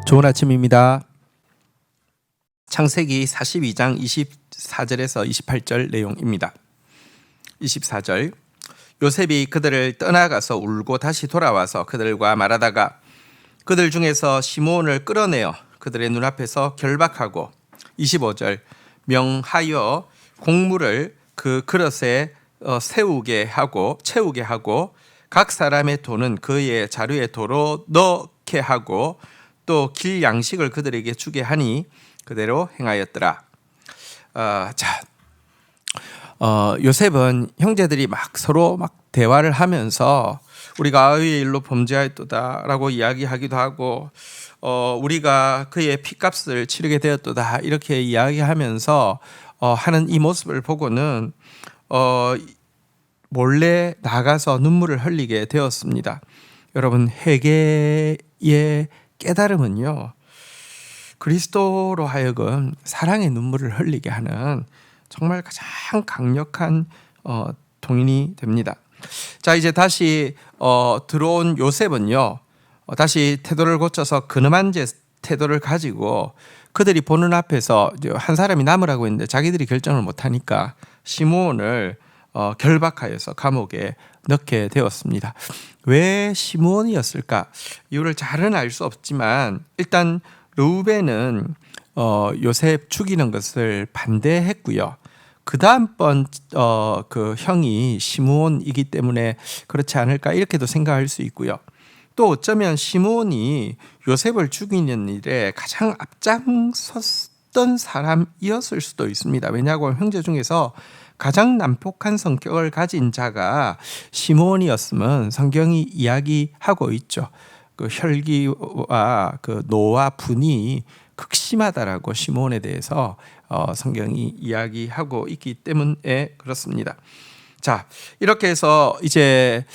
좋은 아침입니다. 창세기 42장 24절에서 28절 내용입니다. 24절 요셉이 그들을 떠나가서 울고 다시 돌아와서 그들과 말하다가 그들 중에서 시므온을 끌어내어 그들의 눈앞에서 결박하고 25절 명하여 곡물을 그 그릇에 채우게 하고 각 사람의 돈은 그의 자루에 도로 넣게 하고 또 길 양식을 그들에게 주게 하니 그대로 행하였더라. 요셉은 형제들이 막 서로 막 대화를 하면서 우리가 아의 일로 범죄하였도다라고 이야기하기도 하고 우리가 그의 피값을 치르게 되었도다 이렇게 이야기하면서 하는 이 모습을 보고는 몰래 나가서 눈물을 흘리게 되었습니다. 여러분, 회개의 깨달음은요, 그리스도로 하여금 사랑의 눈물을 흘리게 하는 정말 가장 강력한 동인이 됩니다. 자, 이제 다시 들어온 요셉은요, 다시 태도를 고쳐서 근엄한 태도를 가지고 그들이 보는 앞에서 한 사람이 남으라고 했는데 자기들이 결정을 못하니까 시므온을 결박하여서 감옥에 넣게 되었습니다. 왜 시므온이었을까? 이유를 잘은 알 수 없지만 일단 르우벤은 요셉 죽이는 것을 반대했고요. 그 다음번 그 형이 시므온이기 때문에 그렇지 않을까 이렇게도 생각할 수 있고요. 또 어쩌면 시므온이 요셉을 죽이는 일에 가장 앞장섰던 사람이었을 수도 있습니다. 왜냐하면 형제 중에서 가장 난폭한 성격을 가진 자가 시므온이었으면 성경이 이야기하고 있죠. 그 혈기와 그 노와 분이 극심하다라고 시므온에 대해서 성경이 이야기하고 있기 때문에 그렇습니다. 자, 이렇게 해서 이제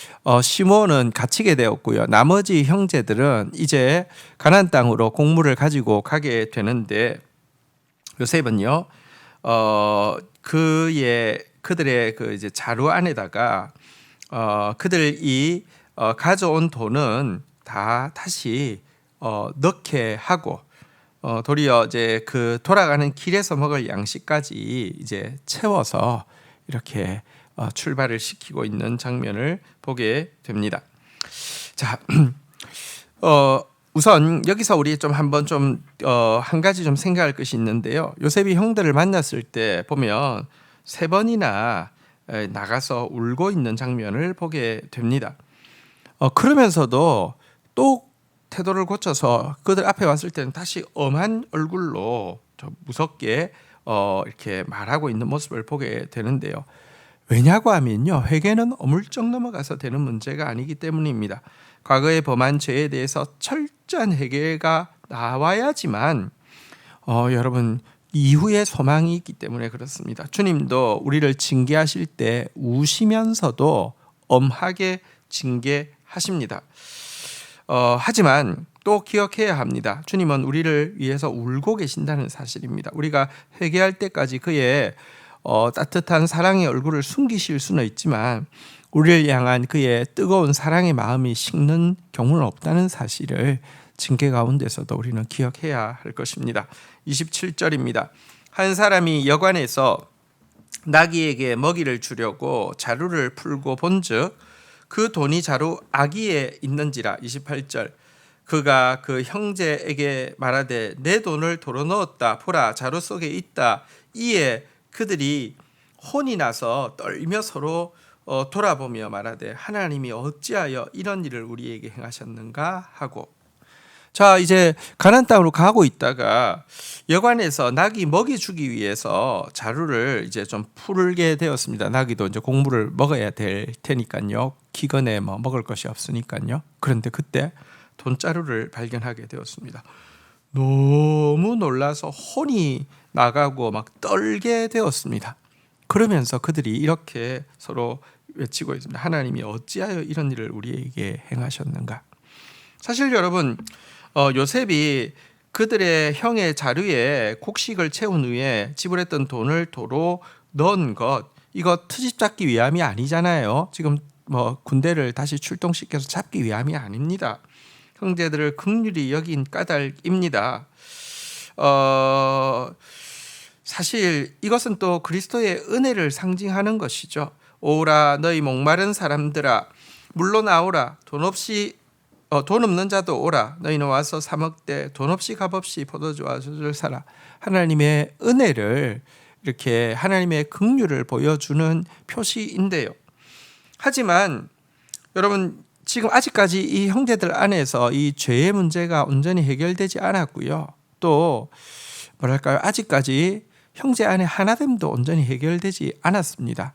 시므온은 갇히게 되었고요. 나머지 형제들은 이제 가나안 땅으로 곡물을 가지고 가게 되는데 요셉은요, 그들의 그 이제 자루 안에다가 그들이 가져온 돈은 다 다시 넣게 하고 도리어 이제 그 돌아가는 길에서 먹을 양식까지 이제 채워서 이렇게 출발을 시키고 있는 장면을 보게 됩니다. 자, 우선 여기서 우리 좀 한번 한 가지 좀 생각할 것이 있는데요. 요셉이 형들을 만났을 때 보면 3번이나 나가서 울고 있는 장면을 보게 됩니다. 그러면서도 또 태도를 고쳐서 그들 앞에 왔을 때는 다시 엄한 얼굴로 좀 무섭게 이렇게 말하고 있는 모습을 보게 되는데요. 왜냐고 하면요, 회개는 어물쩍 넘어가서 되는 문제가 아니기 때문입니다. 과거에 범한 죄에 대해서 철저한 회개가 나와야지만 여러분 이후에 소망이 있기 때문에 그렇습니다. 주님도 우리를 징계하실 때 우시면서도 엄하게 징계하십니다. 하지만 또 기억해야 합니다. 주님은 우리를 위해서 울고 계신다는 사실입니다. 우리가 회개할 때까지 그의 따뜻한 사랑의 얼굴을 숨기실 수는 있지만 우리를 향한 그의 뜨거운 사랑의 마음이 식는 경우는 없다는 사실을 징계 가운데서도 우리는 기억해야 할 것입니다. 27절입니다. 한 사람이 여관에서 나귀에게 먹이를 주려고 자루를 풀고 본즉 그 돈이 자루 아기에 있는지라. 28절 그가 그 형제에게 말하되 내 돈을 도로 넣었다 보라 자루 속에 있다. 이에 그들이 혼이 나서 떨며 서로 돌아보며 말하되 하나님이 어찌하여 이런 일을 우리에게 행하셨는가 하고. 자, 이제 가나안 땅으로 가고 있다가 여관에서 나귀 먹이 주기 위해서 자루를 이제 좀 풀게 되었습니다. 나귀도 이제 곡물을 먹어야 될 테니까요. 기근에 뭐 먹을 것이 없으니까요. 그런데 그때 돈자루를 발견하게 되었습니다. 너무 놀라서 혼이 나가고 막 떨게 되었습니다. 그러면서 그들이 이렇게 서로 외치고 있습니다. 하나님이 어찌하여 이런 일을 우리에게 행하셨는가. 사실 여러분, 요셉이 그들의 형의 자루에 곡식을 채운 후에 지불했던 돈을 도로 넣은 것, 이거 트집 잡기 위함이 아니잖아요. 지금 뭐 군대를 다시 출동시켜서 잡기 위함이 아닙니다. 형제들을 긍휼히 여긴 까닭입니다. 사실 이것은 또 그리스도의 은혜를 상징하는 것이죠. 오라 너희 목마른 사람들아 물러나오라 돈 없는 자도 오라 너희는 와서 사 먹되 돈 없이 값없이 포도주와 젖을 사라. 하나님의 은혜를 이렇게 하나님의 긍휼을 보여주는 표시인데요. 하지만 여러분 지금 아직까지 이 형제들 안에서 이 죄의 문제가 온전히 해결되지 않았고요. 또 뭐랄까요? 아직까지 형제 안에 하나됨도 온전히 해결되지 않았습니다.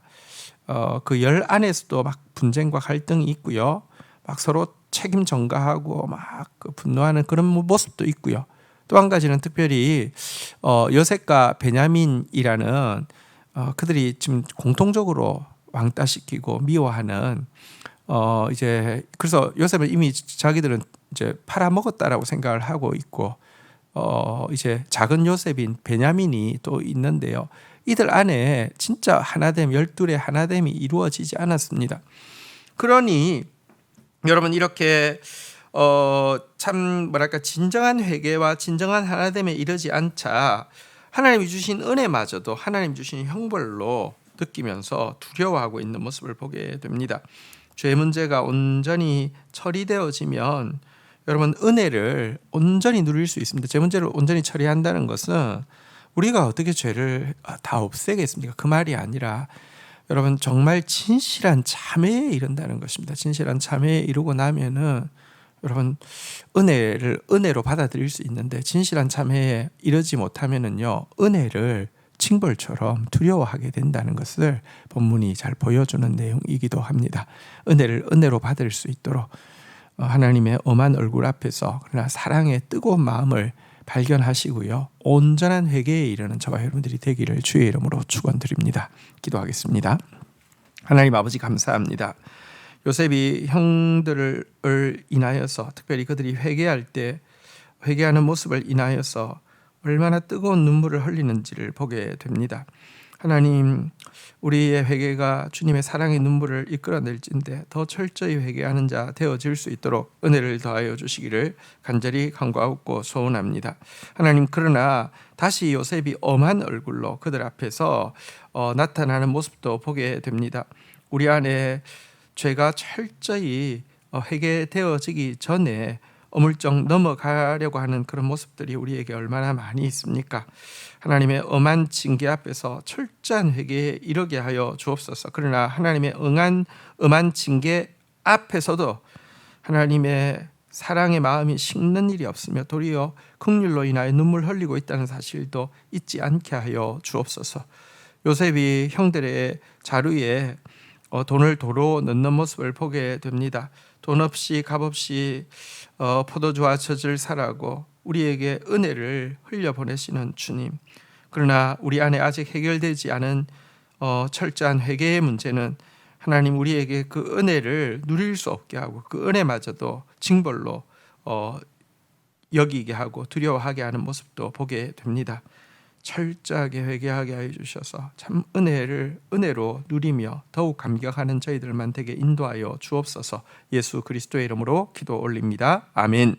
그 열 안에서도 막 분쟁과 갈등이 있고요. 막 서로 책임 전가하고 막 그 분노하는 그런 모습도 있고요. 또 한 가지는 특별히 요셉과 베냐민이라는 그들이 지금 공통적으로 왕따시키고 미워하는 이제 그래서 요셉은 이미 자기들은 이제 팔아먹었다라고 생각을 하고 있고 이제 작은 요셉인 베냐민이 또 있는데요. 이들 안에 진짜 하나됨, 열둘의 하나됨이 이루어지지 않았습니다. 그러니 여러분 이렇게 참 뭐랄까 진정한 회개와 진정한 하나됨에 이르지 않자 하나님이 주신 은혜마저도 하나님 주신 형벌로 느끼면서 두려워하고 있는 모습을 보게 됩니다. 죄 문제가 온전히 처리되어지면 여러분 은혜를 온전히 누릴 수 있습니다. 죄 문제를 온전히 처리한다는 것은 우리가 어떻게 죄를 다 없애겠습니까? 그 말이 아니라 여러분 정말 진실한 참회에 이른다는 것입니다. 진실한 참회에 이르고 나면은 여러분 은혜를 은혜로 받아들일 수 있는데 진실한 참회에 이르지 못하면은요 은혜를 징벌처럼 두려워하게 된다는 것을 본문이 잘 보여주는 내용이기도 합니다. 은혜를 은혜로 받을 수 있도록 하나님의 엄한 얼굴 앞에서 그러나 사랑의 뜨거운 마음을 발견하시고요. 온전한 회개에 이르는 저와 여러분들이 되기를 주의 이름으로 축원드립니다. 기도하겠습니다. 하나님 아버지 감사합니다. 요셉이 형들을 인하여서 특별히 그들이 회개할 때 회개하는 모습을 인하여서 얼마나 뜨거운 눈물을 흘리는지를 보게 됩니다. 하나님 우리의 회개가 주님의 사랑의 눈물을 이끌어낼진데 더 철저히 회개하는 자 되어질 수 있도록 은혜를 더하여 주시기를 간절히 간구하고 소원합니다. 하나님 그러나 다시 요셉이 엄한 얼굴로 그들 앞에서 나타나는 모습도 보게 됩니다. 우리 안에 죄가 철저히 회개되어지기 전에 어물쩍 넘어가려고 하는 그런 모습들이 우리에게 얼마나 많이 있습니까? 하나님의 엄한 징계 앞에서 철저한 회개에 이르게 하여 주옵소서. 그러나 하나님의 엄한 징계 앞에서도 하나님의 사랑의 마음이 식는 일이 없으며 도리어 긍휼로 인하여 눈물 흘리고 있다는 사실도 잊지 않게 하여 주옵소서. 요셉이 형들의 자루에 돈을 도로 넣는 모습을 보게 됩니다. 돈 없이 값없이 포도주와 젖을 사라고 우리에게 은혜를 흘려보내시는 주님. 그러나 우리 안에 아직 해결되지 않은 철저한 회개의 문제는 하나님 우리에게 그 은혜를 누릴 수 없게 하고 그 은혜마저도 징벌로 여기게 하고 두려워하게 하는 모습도 보게 됩니다. 철저하게 회개하게 하여 주셔서 참 은혜로 누리며 더욱 감격하는 저희들만 되게 인도하여 주옵소서. 예수 그리스도의 이름으로 기도 올립니다. 아멘.